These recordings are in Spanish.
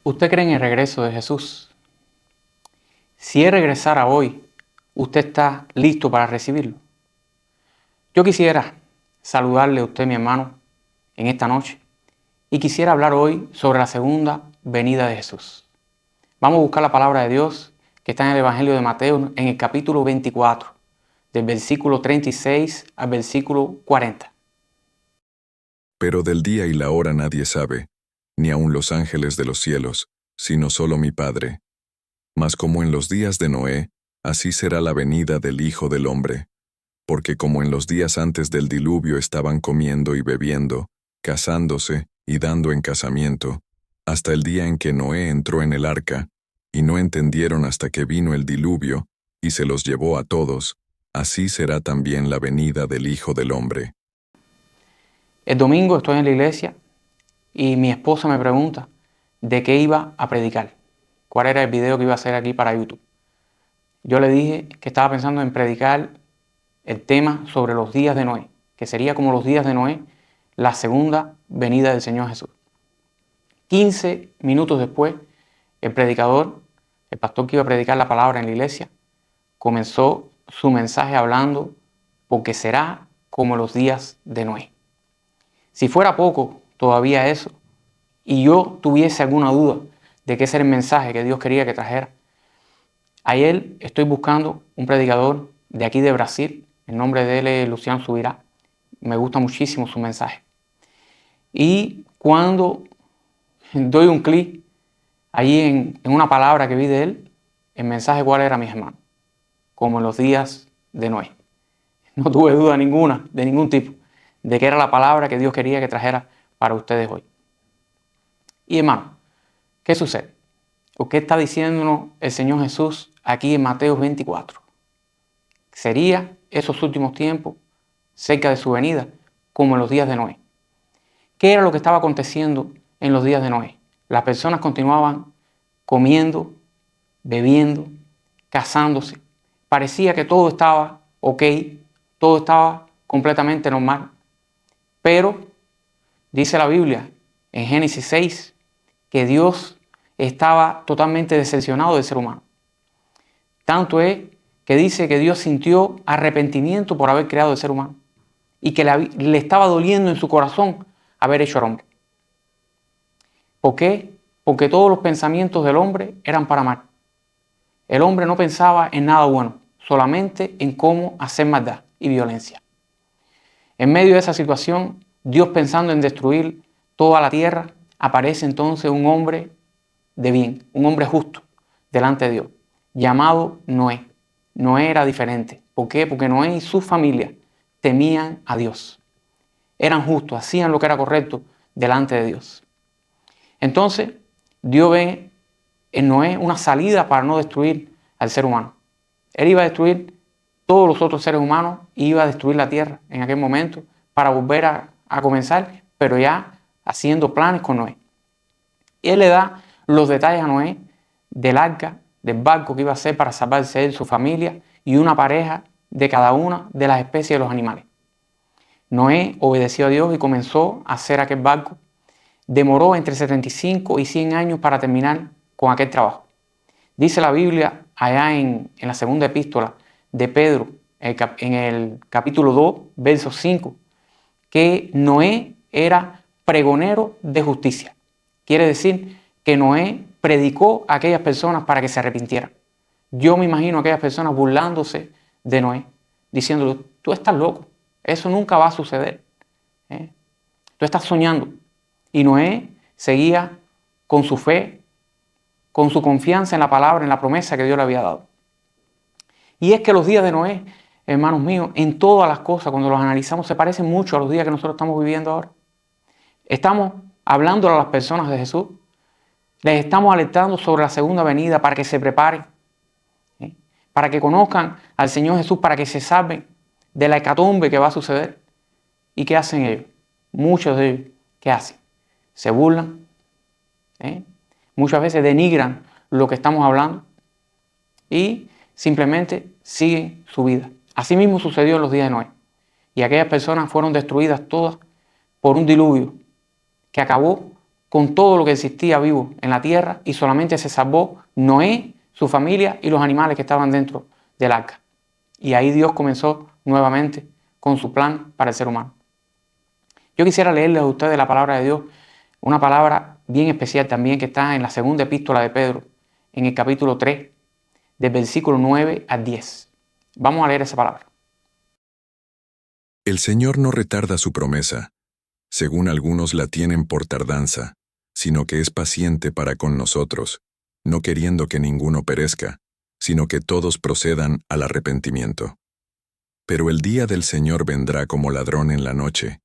¿Usted cree en el regreso de Jesús? Si Él regresara hoy, ¿usted está listo para recibirlo? Yo quisiera saludarle a usted, mi hermano, en esta noche y quisiera hablar hoy sobre la segunda venida de Jesús. Vamos a buscar la palabra de Dios que está en el Evangelio de Mateo en el capítulo 24, del versículo 36 al versículo 40. Pero del día y la hora nadie sabe, ni aun los ángeles de los cielos, sino solo mi Padre. Mas como en los días de Noé, así será la venida del Hijo del Hombre. Porque como en los días antes del diluvio estaban comiendo y bebiendo, casándose y dando en casamiento, hasta el día en que Noé entró en el arca, y no entendieron hasta que vino el diluvio, y se los llevó a todos, así será también la venida del Hijo del Hombre. El domingo estoy en la iglesia y mi esposa me pregunta de qué iba a predicar, cuál era el video que iba a hacer aquí para YouTube. Yo le dije que estaba pensando en predicar el tema sobre los días de Noé, que sería como los días de Noé, la segunda venida del Señor Jesús. 15 minutos después, el predicador, el pastor que iba a predicar la palabra en la iglesia, comenzó su mensaje hablando porque será como los días de Noé. Si fuera poco todavía eso, y yo tuviese alguna duda de qué era el mensaje que Dios quería que trajera, ayer estoy buscando un predicador de aquí de Brasil, el nombre de él es Luciano Subirá, me gusta muchísimo su mensaje. Y cuando doy un clic allí en una palabra que vi de él, el mensaje cuál era, mis hermanos, como en los días de Noé. No tuve duda ninguna, de ningún tipo, de que era la palabra que Dios quería que trajera para ustedes hoy. Y hermano, ¿qué sucede? ¿O qué está diciéndonos el Señor Jesús aquí en Mateo 24? Sería esos últimos tiempos, cerca de su venida, como en los días de Noé. ¿Qué era lo que estaba aconteciendo en los días de Noé? Las personas continuaban comiendo, bebiendo, casándose. Parecía que todo estaba ok, todo estaba completamente normal. Pero dice la Biblia en Génesis 6 que Dios estaba totalmente decepcionado del ser humano. Tanto es que dice que Dios sintió arrepentimiento por haber creado el ser humano y que le estaba doliendo en su corazón haber hecho al hombre. ¿Por qué? Porque todos los pensamientos del hombre eran para mal. El hombre no pensaba en nada bueno, solamente en cómo hacer maldad y violencia. En medio de esa situación, Dios pensando en destruir toda la tierra, aparece entonces un hombre de bien, un hombre justo delante de Dios, llamado Noé. Noé era diferente. ¿Por qué? Porque Noé y su familia temían a Dios. Eran justos, hacían lo que era correcto delante de Dios. Entonces, Dios ve en Noé una salida para no destruir al ser humano. Él iba a destruir todos los otros seres humanos y iba a destruir la tierra en aquel momento para volver a comenzar, pero ya haciendo planes con Noé. Y él le da los detalles a Noé del arca, del barco que iba a hacer para salvarse él, su familia y una pareja de cada una de las especies de los animales. Noé obedeció a Dios y comenzó a hacer aquel barco. Demoró entre 75 y 100 años para terminar con aquel trabajo. Dice la Biblia allá en la segunda epístola de Pedro, en el capítulo 2, verso 5, que Noé era pregonero de justicia. Quiere decir que Noé predicó a aquellas personas para que se arrepintieran. Yo me imagino a aquellas personas burlándose de Noé, diciéndole, tú estás loco, eso nunca va a suceder. Tú estás soñando. Y Noé seguía con su fe, con su confianza en la palabra, en la promesa que Dios le había dado. Y es que los días de Noé, hermanos míos, en todas las cosas, cuando los analizamos, se parecen mucho a los días que nosotros estamos viviendo ahora. Estamos hablando a las personas de Jesús, les estamos alertando sobre la segunda venida para que se preparen, para que conozcan al Señor Jesús, para que se salven de la hecatombe que va a suceder. ¿Y qué hacen ellos? Muchos de ellos, ¿qué hacen? Se burlan, muchas veces denigran lo que estamos hablando y simplemente siguen su vida. Así mismo sucedió en los días de Noé. Y aquellas personas fueron destruidas todas por un diluvio que acabó con todo lo que existía vivo en la tierra y solamente se salvó Noé, su familia y los animales que estaban dentro del arca. Y ahí Dios comenzó nuevamente con su plan para el ser humano. Yo quisiera leerles a ustedes la palabra de Dios, una palabra bien especial también que está en la segunda epístola de Pedro, en el capítulo 3, del versículo 9 al 10. Vamos a leer esa palabra. El Señor no retarda su promesa, según algunos la tienen por tardanza, sino que es paciente para con nosotros, no queriendo que ninguno perezca, sino que todos procedan al arrepentimiento. Pero el día del Señor vendrá como ladrón en la noche,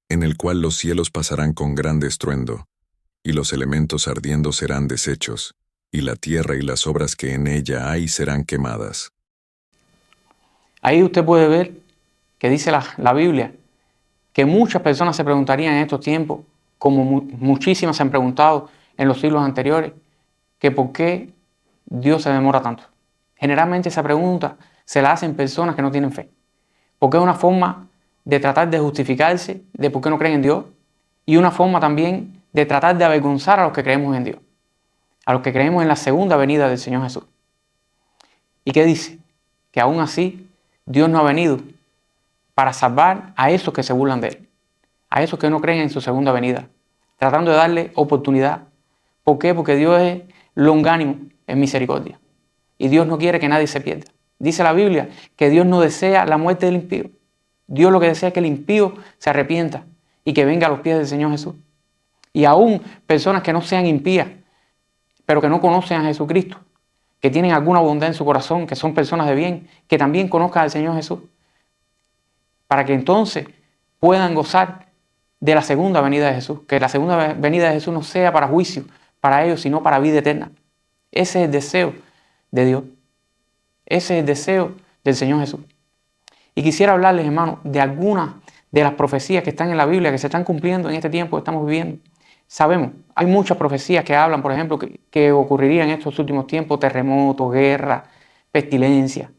en el cual los cielos pasarán con gran estruendo, y los elementos ardiendo serán deshechos, y la tierra y las obras que en ella hay serán quemadas. Ahí usted puede ver que dice la Biblia que muchas personas se preguntarían en estos tiempos, como muchísimas se han preguntado en los siglos anteriores, que por qué Dios se demora tanto. Generalmente esa pregunta se la hacen personas que no tienen fe, porque es una forma de tratar de justificarse de por qué no creen en Dios y una forma también de tratar de avergonzar a los que creemos en Dios, a los que creemos en la segunda venida del Señor Jesús. ¿Y qué dice? Que aún así Dios no ha venido para salvar a esos que se burlan de Él, a esos que no creen en su segunda venida, tratando de darle oportunidad. ¿Por qué? Porque Dios es longánimo en misericordia y Dios no quiere que nadie se pierda. Dice la Biblia que Dios no desea la muerte del impío. Dios lo que desea es que el impío se arrepienta y que venga a los pies del Señor Jesús. Y aún personas que no sean impías, pero que no conocen a Jesucristo, que tienen alguna bondad en su corazón, que son personas de bien, que también conozcan al Señor Jesús, para que entonces puedan gozar de la segunda venida de Jesús, que la segunda venida de Jesús no sea para juicio para ellos, sino para vida eterna. Ese es el deseo de Dios. Ese es el deseo del Señor Jesús. Y quisiera hablarles, hermanos, de algunas de las profecías que están en la Biblia, que se están cumpliendo en este tiempo que estamos viviendo. Sabemos, hay muchas profecías que hablan, por ejemplo, que ocurriría en estos últimos tiempos, terremotos, guerra, pestilencia.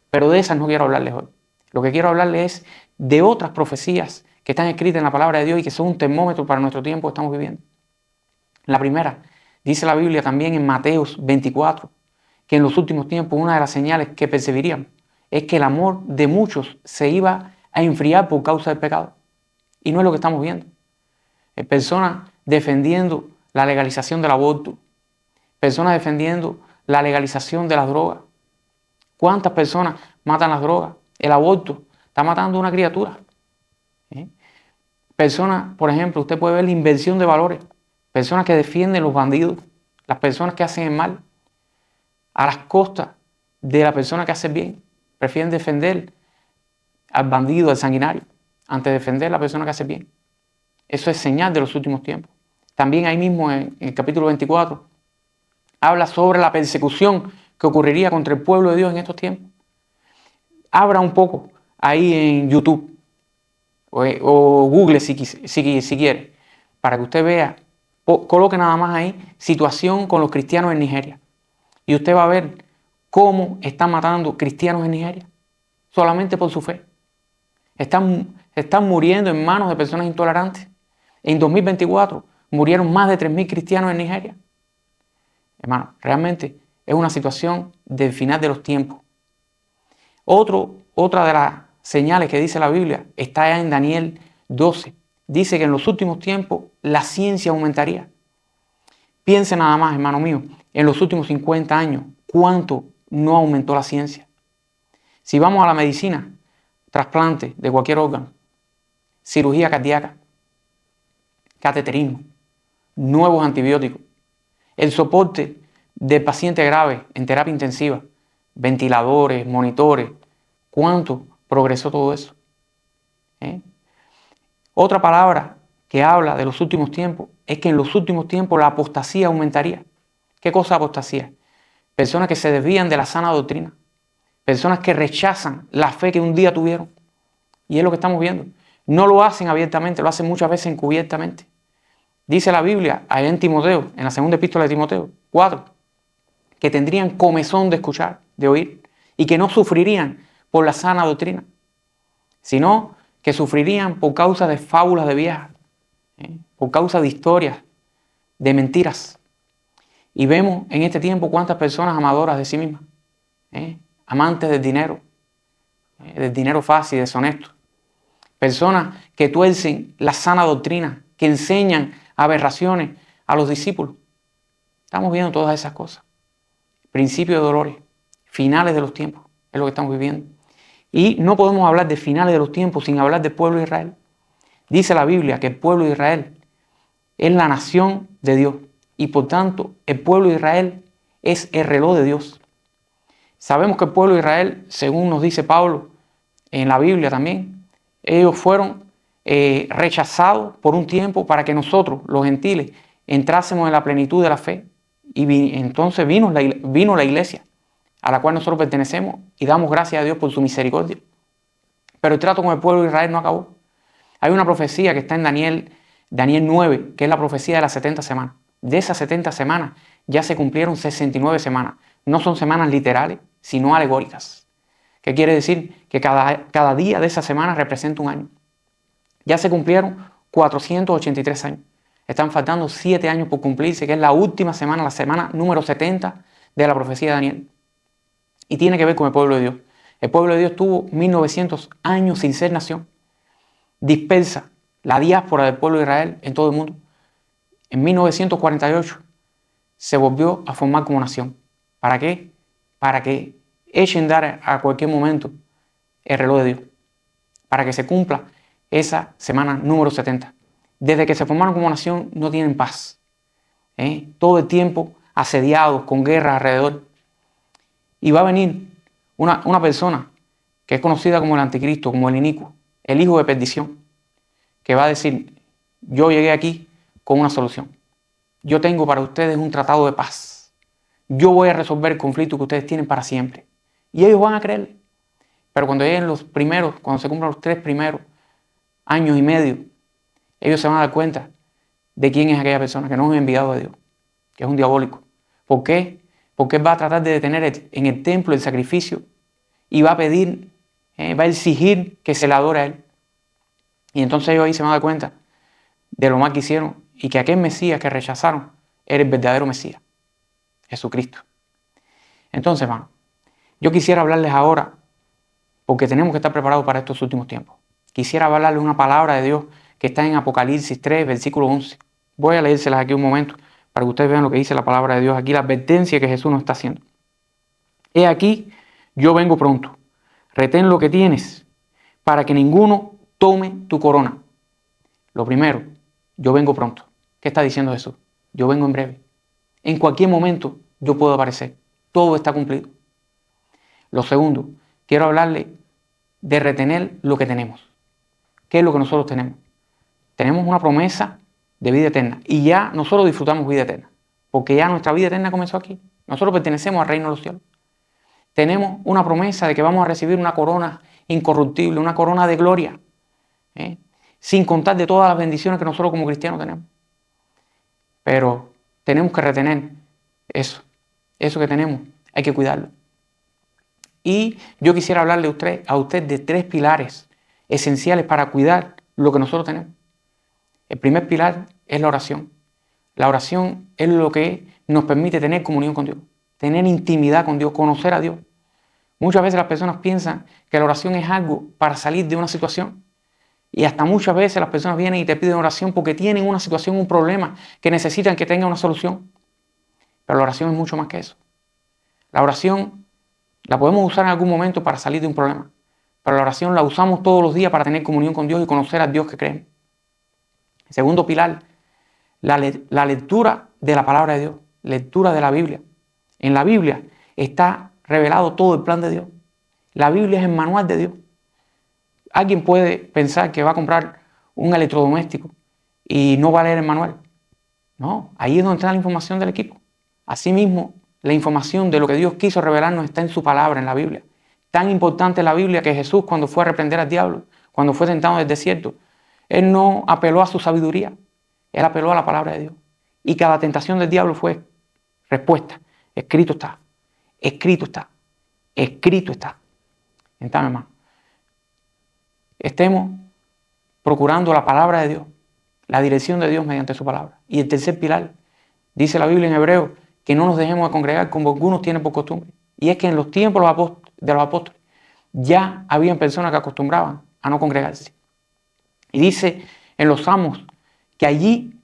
Pero de esas no quiero hablarles hoy. Lo que quiero hablarles es de otras profecías que están escritas en la palabra de Dios y que son un termómetro para nuestro tiempo que estamos viviendo. La primera, dice la Biblia también en Mateos 24, que en los últimos tiempos una de las señales que percibiríamos es que el amor de muchos se iba a enfriar por causa del pecado. Y no es lo que estamos viendo. Personas defendiendo la legalización del aborto, personas defendiendo la legalización de las drogas. ¿Cuántas personas matan las drogas? El aborto está matando a una criatura. Personas, por ejemplo, usted puede ver la inversión de valores. Personas que defienden los bandidos, las personas que hacen el mal, a las costas de la persona que hace el bien. Prefieren defender al bandido, al sanguinario, antes de defender a la persona que hace el bien. Eso es señal de los últimos tiempos. También ahí mismo en el capítulo 24 habla sobre la persecución que ocurriría contra el pueblo de Dios en estos tiempos. Abra un poco ahí en YouTube o Google si quiere, para que usted vea, coloque nada más ahí situación con los cristianos en Nigeria. Y usted va a ver cómo están matando cristianos en Nigeria, solamente por su fe. Están muriendo en manos de personas intolerantes. En 2024 murieron más de 3.000 cristianos en Nigeria. Hermano, realmente es una situación del final de los tiempos. Otra de las señales que dice la Biblia está en Daniel 12. Dice que en los últimos tiempos la ciencia aumentaría. Piense nada más, hermano mío, en los últimos 50 años, cuánto no aumentó la ciencia. Si vamos a la medicina, trasplante de cualquier órgano, cirugía cardíaca, cateterismo, nuevos antibióticos, el soporte de pacientes graves en terapia intensiva, ventiladores, monitores, ¿cuánto progresó todo eso? Otra palabra que habla de los últimos tiempos es que en los últimos tiempos la apostasía aumentaría. ¿Qué cosa apostasía? Personas que se desvían de la sana doctrina, personas que rechazan la fe que un día tuvieron. Y es lo que estamos viendo. No lo hacen abiertamente, lo hacen muchas veces encubiertamente. Dice la Biblia, ahí en Timoteo, en la segunda epístola de Timoteo 4, que tendrían comezón de escuchar, de oír, y que no sufrirían por la sana doctrina, sino que sufrirían por causa de fábulas de viejas, por causa de historias de mentiras. Y vemos en este tiempo cuántas personas amadoras de sí mismas, amantes del dinero fácil, deshonesto. Personas que tuercen la sana doctrina, que enseñan aberraciones a los discípulos. Estamos viendo todas esas cosas. Principios de dolores, finales de los tiempos, es lo que estamos viviendo. Y no podemos hablar de finales de los tiempos sin hablar del pueblo de Israel. Dice la Biblia que el pueblo de Israel es la nación de Dios y por tanto el pueblo de Israel es el reloj de Dios. Sabemos que el pueblo de Israel, según nos dice Pablo en la Biblia también, ellos fueron rechazados por un tiempo para que nosotros, los gentiles, entrásemos en la plenitud de la fe. Y entonces vino la iglesia a la cual nosotros pertenecemos y damos gracias a Dios por su misericordia. Pero el trato con el pueblo de Israel no acabó. Hay una profecía que está en Daniel 9, que es la profecía de las 70 semanas. De esas 70 semanas ya se cumplieron 69 semanas. No son semanas literales, sino alegóricas. ¿Qué quiere decir? Que cada día de esa semana representa un año. Ya se cumplieron 483 años. Están faltando 7 años por cumplirse, que es la última semana, la semana número 70 de la profecía de Daniel. Y tiene que ver con el pueblo de Dios. El pueblo de Dios tuvo 1900 años sin ser nación. Dispersa la diáspora del pueblo de Israel en todo el mundo. En 1948 se volvió a formar como nación. ¿Para qué? Para que echen dar a cualquier momento el reloj de Dios. Para que se cumpla esa semana número 70. Desde que se formaron como nación no tienen paz. Todo el tiempo asediados, con guerra alrededor. Y va a venir una persona que es conocida como el anticristo, como el inicuo, el hijo de perdición, que va a decir, yo llegué aquí con una solución. Yo tengo para ustedes un tratado de paz. Yo voy a resolver el conflicto que ustedes tienen para siempre. Y ellos van a creerle. Pero cuando lleguen cuando se cumplan los 3 primeros años y medio, ellos se van a dar cuenta de quién es aquella persona, que no es un enviado de Dios, que es un diabólico. ¿Por qué? Porque él va a tratar de detener en el templo el sacrificio y va a pedir, va a exigir que se le adore a él. Y entonces ellos ahí se van a dar cuenta de lo mal que hicieron y que aquel Mesías que rechazaron era el verdadero Mesías, Jesucristo. Entonces, hermano, yo quisiera hablarles ahora, porque tenemos que estar preparados para estos últimos tiempos. Quisiera hablarles una palabra de Dios que está en Apocalipsis 3, versículo 11. Voy a leérselas aquí un momento para que ustedes vean lo que dice la palabra de Dios aquí, la advertencia que Jesús nos está haciendo. He aquí, yo vengo pronto. Retén lo que tienes para que ninguno tome tu corona. Lo primero, yo vengo pronto. ¿Qué está diciendo Jesús? Yo vengo en breve. En cualquier momento yo puedo aparecer. Todo está cumplido. Lo segundo, quiero hablarle de retener lo que tenemos. ¿Qué es lo que nosotros tenemos? Tenemos una promesa de vida eterna y ya nosotros disfrutamos vida eterna, porque ya nuestra vida eterna comenzó aquí. Nosotros pertenecemos al reino de los cielos. Tenemos una promesa de que vamos a recibir una corona incorruptible, una corona de gloria, sin contar de todas las bendiciones que nosotros como cristianos tenemos. Pero tenemos que retener eso que tenemos, hay que cuidarlo. Y yo quisiera hablarle a usted de 3 pilares esenciales para cuidar lo que nosotros tenemos. El primer pilar es la oración. La oración es lo que nos permite tener comunión con Dios, tener intimidad con Dios, conocer a Dios. Muchas veces las personas piensan que la oración es algo para salir de una situación. Y hasta muchas veces las personas vienen y te piden oración porque tienen una situación, un problema, que necesitan que tenga una solución. Pero la oración es mucho más que eso. La oración la podemos usar en algún momento para salir de un problema. Pero la oración la usamos todos los días para tener comunión con Dios y conocer al Dios que creemos. El segundo pilar, la lectura de la palabra de Dios, lectura de la Biblia. En la Biblia está revelado todo el plan de Dios. La Biblia es el manual de Dios. Alguien puede pensar que va a comprar un electrodoméstico y no va a leer el manual. No, ahí es donde está la información del equipo. Asimismo, la información de lo que Dios quiso revelarnos está en su palabra, en la Biblia. Tan importante es la Biblia que Jesús, cuando fue a reprender al diablo, cuando fue tentado en el desierto, Él no apeló a su sabiduría, Él apeló a la palabra de Dios. Y cada tentación del diablo fue respuesta. Escrito está, escrito está, escrito está. Entonces, hermano, estemos procurando la palabra de Dios, la dirección de Dios mediante su palabra. Y el tercer pilar Dice la Biblia en Hebreos que no nos dejemos de congregar como algunos tienen por costumbre. Y es que en los tiempos de los apóstoles ya habían personas que acostumbraban a no congregarse. Y dice en los Salmos que allí,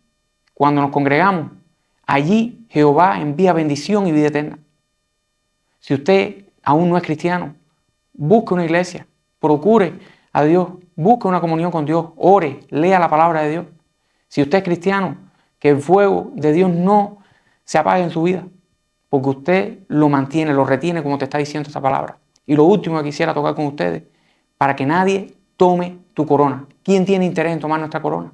cuando nos congregamos, allí Jehová envía bendición y vida eterna. Si usted aún no es cristiano, busque una iglesia, procure a Dios, busque una comunión con Dios, ore, lea la palabra de Dios. Si usted es cristiano, que el fuego de Dios no se apague en su vida, porque usted lo mantiene, lo retiene como te está diciendo esa palabra. Y lo último que quisiera tocar con ustedes, para que nadie tome tu corona. ¿Quién tiene interés en tomar nuestra corona?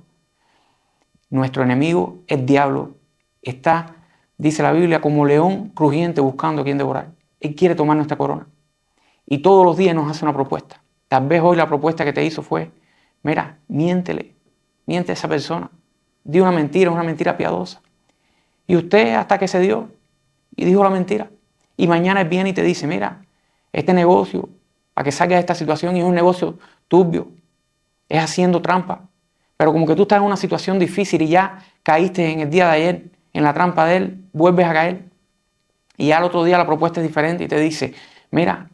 Nuestro enemigo, el diablo, está, dice la Biblia, como león rugiente buscando a quien devorar. Él quiere tomar nuestra corona. Y todos los días nos hace una propuesta. Tal vez hoy la propuesta que te hizo fue, mira, miéntele, miente a esa persona. Di una mentira piadosa. Y usted hasta que se dio y dijo la mentira. Y mañana él viene y te dice, mira, este negocio, para que salgas de esta situación, y es un negocio turbio, es haciendo trampa. Pero como que tú estás en una situación difícil y ya caíste en el día de ayer, en la trampa de él, vuelves a caer. Y ya al otro día la propuesta es diferente y te dice, mira,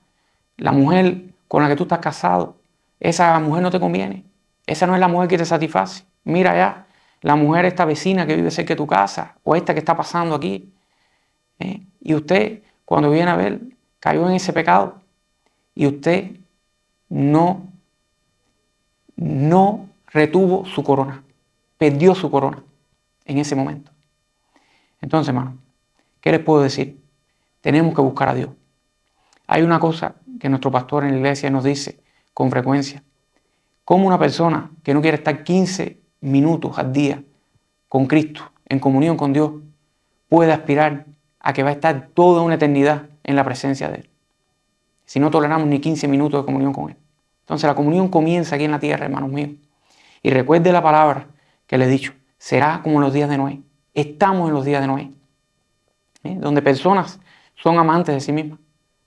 la mujer con la que tú estás casado, esa mujer no te conviene. Esa no es la mujer que te satisface. Mira ya, la mujer, esta vecina que vive cerca de tu casa, o esta que está pasando aquí. Y usted, cuando viene a ver, cayó en ese pecado. Y usted no retuvo su corona. Perdió su corona en ese momento. Entonces, hermano, ¿qué les puedo decir? Tenemos que buscar a Dios. Hay una cosa que nuestro pastor en la iglesia nos dice con frecuencia. ¿Cómo una persona que no quiere estar 15 minutos al día con Cristo, en comunión con Dios, puede aspirar a que va a estar toda una eternidad en la presencia de Él? Si no toleramos ni 15 minutos de comunión con Él. Entonces la comunión comienza aquí en la tierra, hermanos míos. Y recuerde la palabra que le he dicho. Será como en los días de Noé. Estamos en los días de Noé. Donde personas son amantes de sí mismas,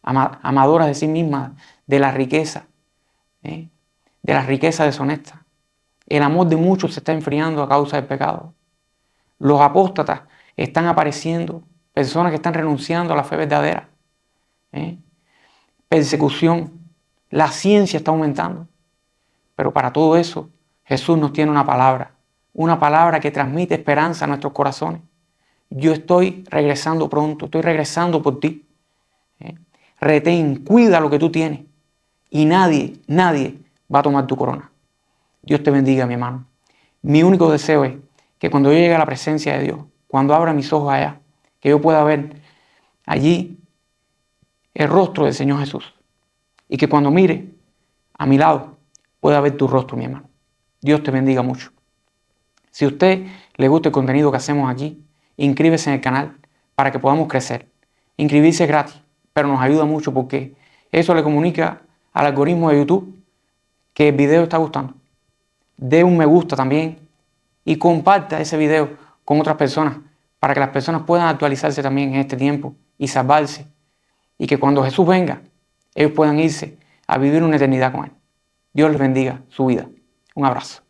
amadoras de sí mismas, de la riqueza, de la riqueza deshonesta. El amor de muchos se está enfriando a causa del pecado. Los apóstatas están apareciendo, personas que están renunciando a la fe verdadera. Persecución, la ciencia está aumentando. Pero para todo eso, Jesús nos tiene una palabra que transmite esperanza a nuestros corazones. Yo estoy regresando pronto, estoy regresando por ti. Retén, cuida lo que tú tienes y nadie va a tomar tu corona. Dios te bendiga, mi hermano. Mi único deseo es que cuando yo llegue a la presencia de Dios, cuando abra mis ojos allá, que yo pueda ver allí el rostro del Señor Jesús y que cuando mire a mi lado pueda ver tu rostro, mi hermano. Dios te bendiga mucho. Si a usted le gusta el contenido que hacemos aquí, inscríbese en el canal para que podamos crecer. Inscribirse es gratis, pero nos ayuda mucho porque eso le comunica al algoritmo de YouTube que el video está gustando. Dé un me gusta también y comparta ese video con otras personas para que las personas puedan actualizarse también en este tiempo y salvarse. Y que cuando Jesús venga, ellos puedan irse a vivir una eternidad con Él. Dios les bendiga su vida. Un abrazo.